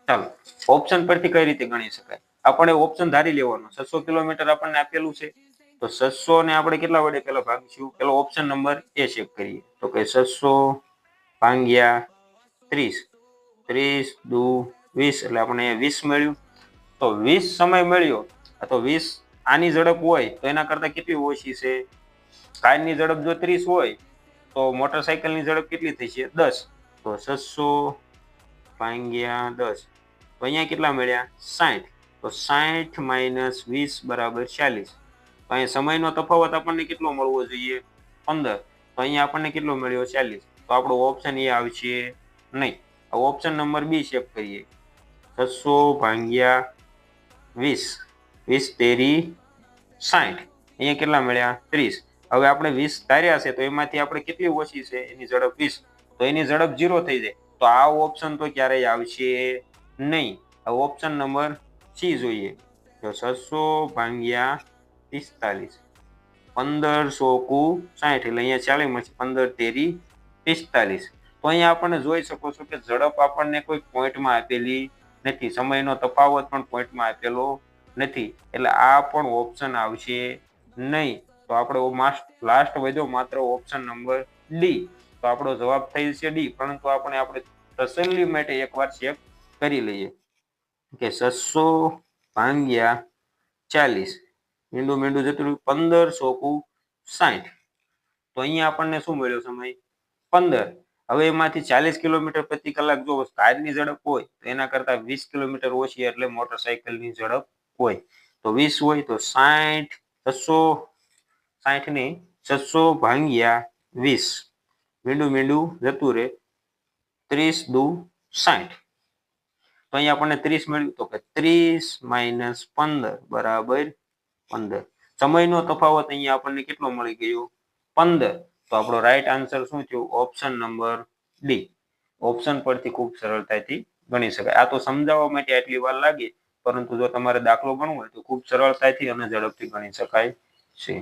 ચાલો ઓપ્શન પરથી કઈ રીતે ગણી શકાય? આપણે ઓપ્શન ધારી લેવાનો. 600 કિલોમીટર આપણને આપેલું છે, તો 600 ને આપણે કેટલા વડે પેલા ભાગીશું? પેલો ઓપ્શન નંબર એ ચેક કરીએ તો કે 600 ભાગ્યા 30, 30 દુ 20 એટલે આપણને 20 મળ્યું. તો 20 સમય મળ્યો, તો 20 આની ઝડપ હોય તો એના કરતા કેટલી ઓછી છે? કારની ઝડપ જો 30 હોય તો મોટરસાયકલની ઝડપ કેટલી થઈ છે? 10. તો 600 ભાગ્યા 10, તો અહીંયા કેટલા મળ્યા? 60. તો 60 માઇનસ 20 બરાબર 40. તો અહીંયા સમયનો તફાવત આપણને કેટલો મળવો જોઈએ? 15. તો અહીંયા આપણને કેટલો મળ્યો? 40. તો આપણો ઓપ્શન એ આવશે નહીં. ઓપ્શન નંબર બી ચેક કરીએ. 600 ભાગ્યા 20, 20 તેરી 60. અહીંયા કેટલા મળ્યા? 30. હવે આપણે 20 ધાર્યા છે, તો એમાંથી આપણે કેટલી ઓછી છે? એની ઝડપ 20. તો એની ઝડપ 0 થઈ જાય. તો આ ઓપ્શન તો ક્યારેય આવશે નહીં. આ ઓપ્શન નંબર સી જોઈએ. તો 600 ભાગ્યા 45, 1500 કુ 60 એટલે અહીંયા 40 મળશે. 15 તેરી 45. તો અહીંયા આપણને જોઈ શકો છો કે ઝડપ આપણને કોઈ પોઈન્ટમાં આપેલી નથી, સમયનો તફાવત પણ પોઈન્ટમાં આપેલો નથી, એટલે આ પણ ઓપ્શન આવશે નહીં. તો આપણો લાસ્ટ વધ્યો માત્ર ઓપ્શન નંબર ડી. તો આપણો જવાબ થઈ જશે ડી. પરંતુ આપણે તસલ્લી માટે એકવાર ચેક કરી લઈએ કે 600 ભાગ્યા 40, મીંડું જતું રહ્યું, 1500 કુ 60. તો અહીંયા આપણને શું મળ્યો સમય? 15. હવે એમાંથી 40 કિલોમીટર પ્રતિ કલાક જો કારની ઝડપ હોય તો એના કરતા 20 કિલોમીટર ઓછી એટલે મોટરસાયકલની ઝડપ હોય. તો 20 હોય તો 60, 60 ને 600 ભાગ્યા 20, મીંડું જતું રહે, 30 દુ 60. તો અહીંયા આપણને 30 મળ્યું. તો કે 30 માઇનસ 15 બરાબર 15. સમયનો તફાવત અહીંયા આપણને કેટલો મળી ગયો? 15. તો આપણો રાઈટ આન્સર શું થયો? Option number D. ઓપ્શન પરથી ખૂબ સરળતાથી ગણી શકાય. આ તો સમજાવવા માટે આટલી વાર લાગે, પરંતુ જો તમારે દાખલો ગણવો હોય તો ખૂબ સરળતાથી અને ઝડપથી ગણી શકાય છે.